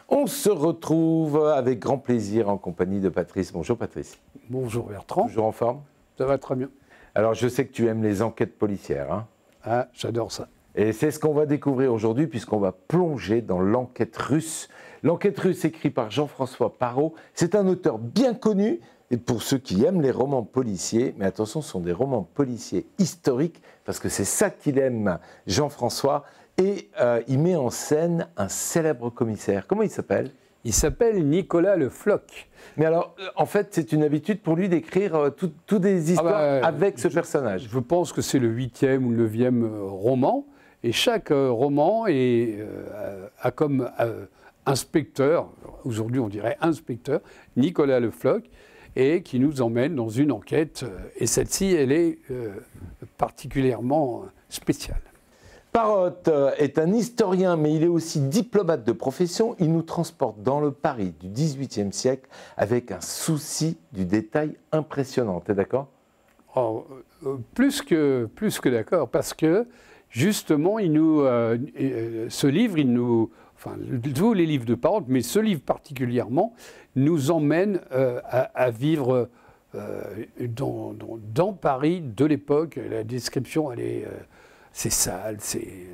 On se retrouve avec grand plaisir en compagnie de Patrice. Bonjour Patrice. Bonjour Bertrand. Toujours en forme? Ça va très bien. Alors je sais que tu aimes les enquêtes policières. Hein? Ah, j'adore ça. Et c'est ce qu'on va découvrir aujourd'hui puisqu'on va plonger dans l'enquête russe. L'enquête russe écrite par Jean-François Parrot. C'est un auteur bien connu et pour ceux qui aiment les romans policiers. Mais attention, ce sont des romans policiers historiques parce que c'est ça qu'il aime, Jean-François. Et il met en scène un célèbre commissaire. Comment il s'appelle? Il s'appelle Nicolas Le Floch. Mais alors, en fait, c'est une habitude pour lui d'écrire toutes des histoires avec ce personnage. Je pense que c'est le 8e ou le 9e roman. Et chaque roman a comme inspecteur, aujourd'hui on dirait inspecteur, Nicolas Le Floch, et qui nous emmène dans une enquête. Et celle-ci, elle est particulièrement spéciale. Parrot est un historien, mais il est aussi diplomate de profession. Il nous transporte dans le Paris du XVIIIe siècle avec un souci du détail impressionnant. T'es d'accord? Plus que d'accord, parce que justement, ce livre, enfin tous les livres de Parrot, mais ce livre particulièrement, nous emmène à vivre dans Paris de l'époque. La description, c'est sale, c'est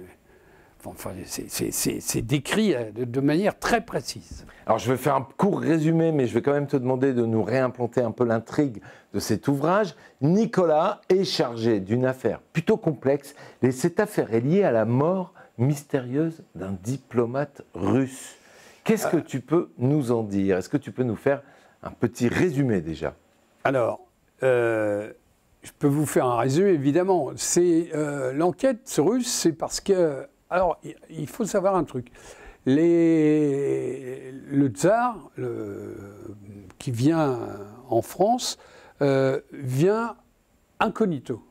décrit de manière très précise. Alors je vais faire un court résumé, mais je vais quand même te demander de nous réimplanter un peu l'intrigue de cet ouvrage. Nicolas est chargé d'une affaire plutôt complexe, et cette affaire est liée à la mort mystérieuse d'un diplomate russe. Qu'est-ce que tu peux nous en dire? Est-ce que tu peux nous faire un petit résumé déjà? Alors, je peux vous faire un résumé, évidemment. L'enquête russe, c'est parce que... Alors, il faut savoir un truc. Le tsar, qui vient en France, vient incognito.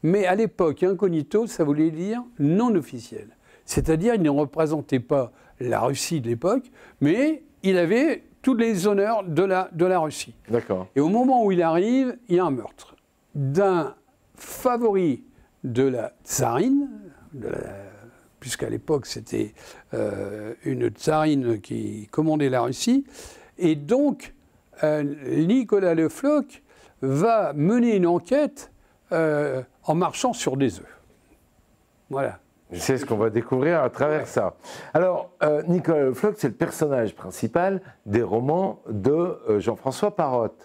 Mais à l'époque, incognito, ça voulait dire non officiel. C'est-à-dire, il ne représentait pas la Russie de l'époque, mais il avait tous les honneurs de la Russie. D'accord. Et au moment où il arrive, il y a un meurtre d'un favori de la tsarine, puisqu'à l'époque c'était une tsarine qui commandait la Russie, et donc Nicolas Le Floch va mener une enquête en marchant sur des œufs. Voilà. C'est ce qu'on va découvrir à travers ça. Alors, Nicolas Le Floch, c'est le personnage principal des romans de Jean-François Parrot.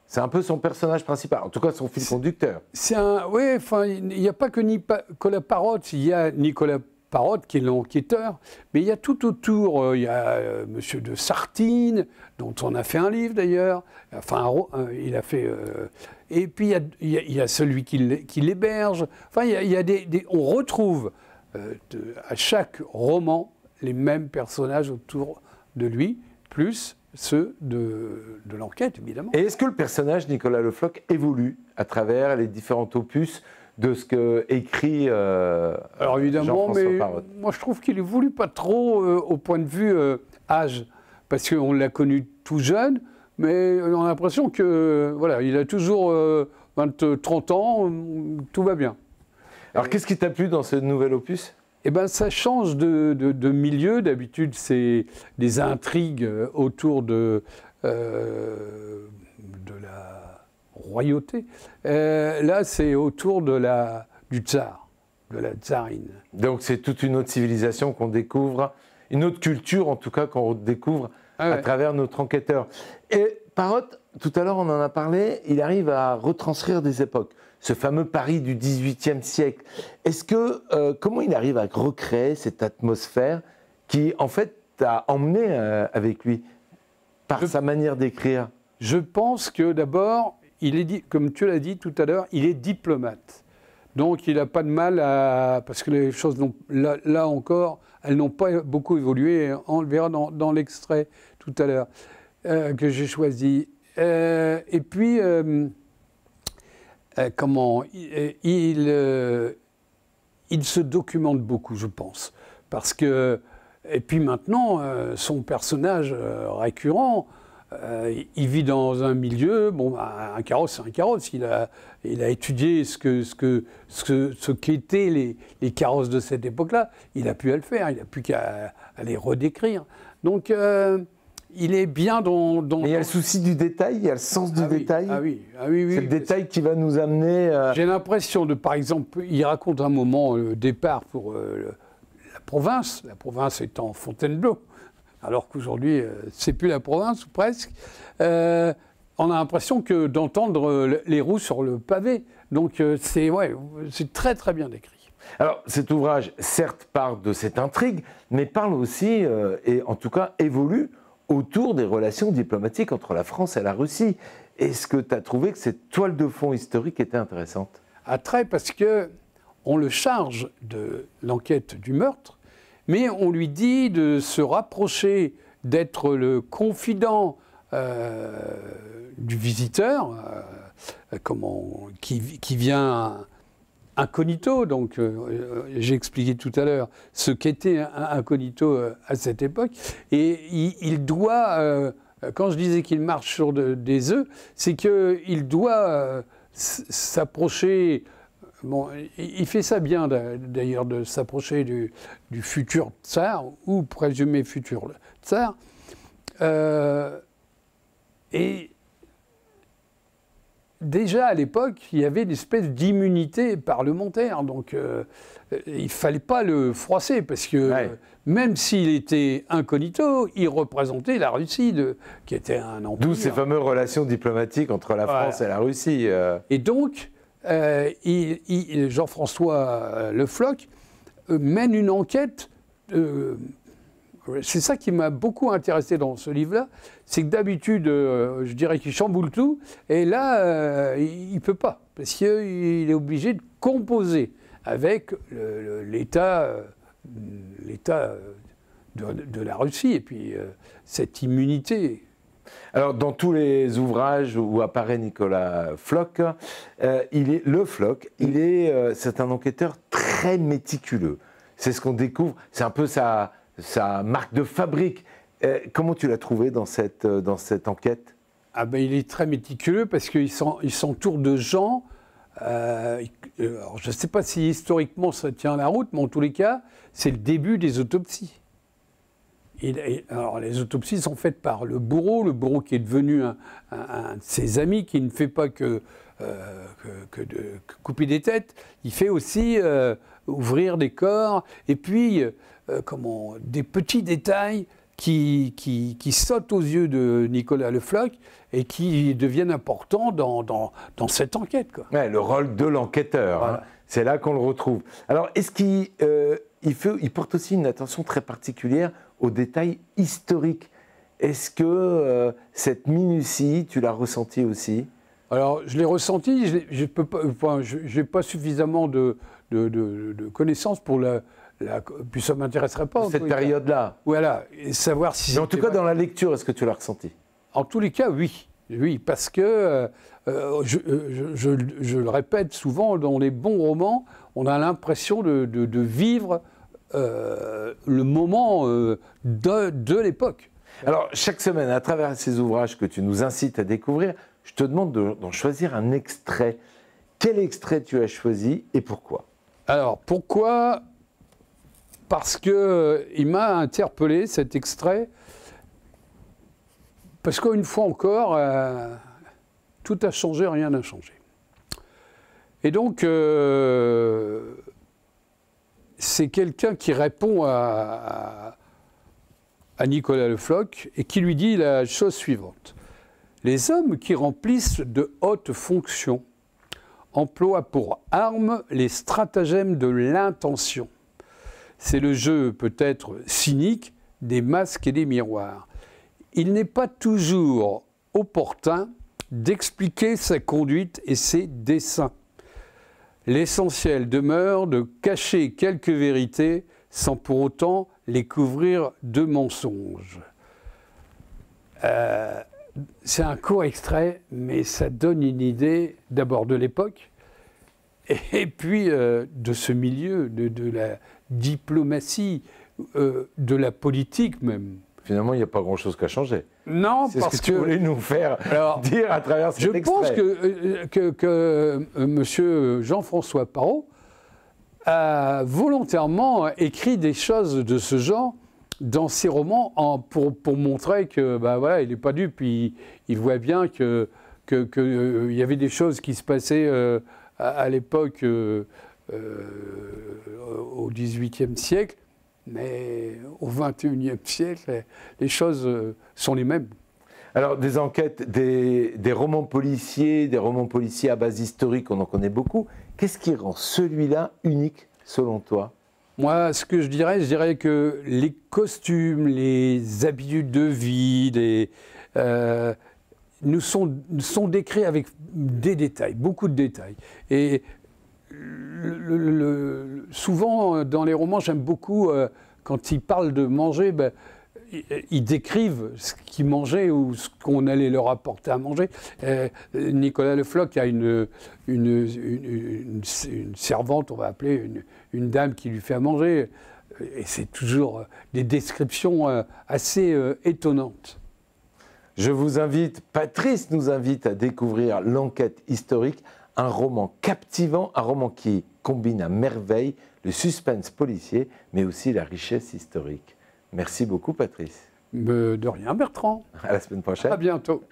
C'est un peu son personnage principal, en tout cas son fil conducteur. Oui, enfin, il n'y a pas que Nicolas Parrot, il y a Nicolas Parrot qui est l'enquêteur, mais il y a tout autour, il y a Monsieur de Sartine, dont on a fait un livre d'ailleurs, enfin, il a fait... et puis il y a celui qui l'héberge, enfin, on retrouve à chaque roman les mêmes personnages autour de lui, plus ceux de l'enquête, évidemment. Et est-ce que le personnage Nicolas Le Floch évolue à travers les différents opus de ce que écrit Alors évidemment, mais Parrot? Moi je trouve qu'il évolue pas trop au point de vue âge, parce qu'on l'a connu tout jeune, mais on a l'impression que voilà, il a toujours 30 ans, tout va bien. Alors qu'est-ce qui t'a plu dans ce nouvel opus? Eh ben, ça change de milieu. D'habitude, c'est des intrigues autour de la royauté. Là, c'est autour du tsar, de la tsarine. Donc, c'est toute une autre civilisation qu'on découvre, une autre culture, en tout cas, qu'on découvre à travers notre enquêteur. Et Parrot, tout à l'heure, on en a parlé, il arrive à retranscrire des époques. Ce fameux Paris du XVIIIe siècle. Est-ce que, comment il arrive à recréer cette atmosphère qui, en fait, t'a emmené avec lui par sa manière d'écrire? Je pense que d'abord, comme tu l'as dit tout à l'heure, il est diplomate. Donc il n'a pas de mal à... Parce que les choses, là encore, elles n'ont pas beaucoup évolué. On le verra dans l'extrait tout à l'heure que j'ai choisi. Et puis... il se documente beaucoup, je pense. Parce que, et puis maintenant, son personnage récurrent, il vit dans un milieu, bon, un carrosse, c'est un carrosse. Il a étudié ce qu'étaient les carrosses de cette époque-là. Il a pu à le faire, il n'a plus qu'à les redécrire. Donc, il est bien dans... Mais il y a le souci du détail, il y a le sens du détail. Oui. C'est le détail qui va nous amener... J'ai l'impression par exemple, il raconte un moment, le départ pour la province étant Fontainebleau, alors qu'aujourd'hui, c'est plus la province, ou presque. On a l'impression d'entendre les roues sur le pavé. Donc, c'est très, très bien décrit. Alors, cet ouvrage, certes, parle de cette intrigue, mais parle aussi, et en tout cas évolue, autour des relations diplomatiques entre la France et la Russie. Est-ce que tu as trouvé que cette toile de fond historique était intéressante? Très, parce qu'on le charge de l'enquête du meurtre, mais on lui dit de se rapprocher, d'être le confident du visiteur, qui vient incognito. Donc, j'ai expliqué tout à l'heure ce qu'était incognito à cette époque. Et il doit, quand je disais qu'il marche sur des œufs, c'est qu'il doit s'approcher. Bon, il fait ça bien d'ailleurs, de s'approcher du futur tsar, ou présumé futur tsar. Et déjà à l'époque, il y avait une espèce d'immunité parlementaire, donc il ne fallait pas le froisser, parce que même s'il était incognito, il représentait la Russie, qui était un empire. D'où ces fameuses relations diplomatiques entre la France et la Russie. Et donc, Jean-François Le Floch mène une enquête. C'est ça qui m'a beaucoup intéressé dans ce livre-là, c'est que d'habitude, je dirais qu'il chamboule tout, et là, il ne peut pas, parce qu'il est obligé de composer avec l'État de la Russie, et puis cette immunité. Alors, dans tous les ouvrages où apparaît Nicolas Floch, c'est un enquêteur très méticuleux. C'est ce qu'on découvre, c'est un peu sa marque de fabrique. Comment tu l'as trouvé dans cette enquête? Il est très méticuleux parce qu'il s'entoure de gens. Alors, je ne sais pas si historiquement ça tient la route, mais en tous les cas, c'est le début des autopsies. Alors, les autopsies sont faites par le bourreau qui est devenu un de ses amis, qui ne fait pas que de couper des têtes. Il fait aussi ouvrir des corps, et puis des petits détails qui sautent aux yeux de Nicolas Le Floch et qui deviennent importants dans cette enquête, quoi. Ouais, le rôle de l'enquêteur, voilà. C'est là qu'on le retrouve. Alors, est-ce qu'il porte aussi une attention très particulière aux détails historiques? Est-ce que cette minutie, tu l'as ressentie aussi? Alors, je l'ai ressenti, je n'ai pas suffisamment de connaissances pour puis ça ne m'intéresserait pas. Cette période-là. Voilà, et savoir si... Mais en tout cas, dans la lecture, est-ce que tu l'as ressenti? En tous les cas, oui. Oui, parce que, je le répète souvent, dans les bons romans, on a l'impression de vivre le moment de l'époque. Alors, chaque semaine, à travers ces ouvrages que tu nous incites à découvrir, je te demande d'en choisir un extrait. Quel extrait tu as choisi et pourquoi? Alors, pourquoi? Parce qu'il m'a interpellé, cet extrait, parce qu'une fois encore, tout a changé, rien n'a changé. Et donc, c'est quelqu'un qui répond à Nicolas Le Floch et qui lui dit la chose suivante. Les hommes qui remplissent de hautes fonctions emploient pour arme les stratagèmes de l'intention. C'est le jeu peut-être cynique des masques et des miroirs. Il n'est pas toujours opportun d'expliquer sa conduite et ses desseins. L'essentiel demeure de cacher quelques vérités sans pour autant les couvrir de mensonges. C'est un court extrait, mais ça donne une idée d'abord de l'époque et puis de ce milieu, de la diplomatie, de la politique même. finalement, il n'y a pas grand-chose qu'à changer. Non, c'est parce ce que tu voulais nous faire dire à travers cet extrait. Je pense que M. Jean-François Parrot a volontairement écrit des choses de ce genre dans ses romans pour montrer que voilà, il n'est pas dupe, il voit bien qu'il y avait des choses qui se passaient à l'époque au XVIIIe siècle, mais au XXIe siècle, les choses sont les mêmes. Alors, des enquêtes, des romans policiers à base historique, on en connaît beaucoup. Qu'est-ce qui rend celui-là unique, selon toi? Moi, ce que je dirais que les costumes, les habitudes de vie, nous sont décrits avec des détails, beaucoup de détails. Et souvent, dans les romans, j'aime beaucoup, quand ils parlent de manger, ils décrivent ce qu'ils mangeaient ou ce qu'on allait leur apporter à manger. Nicolas Le Floch a une servante, on va appeler, une dame qui lui fait à manger. Et c'est toujours des descriptions assez étonnantes. Je vous invite, Patrice nous invite à découvrir L'Enquête historique, un roman captivant, un roman qui combine à merveille le suspense policier, mais aussi la richesse historique. Merci beaucoup, Patrice. De rien, Bertrand. À la semaine prochaine. À bientôt.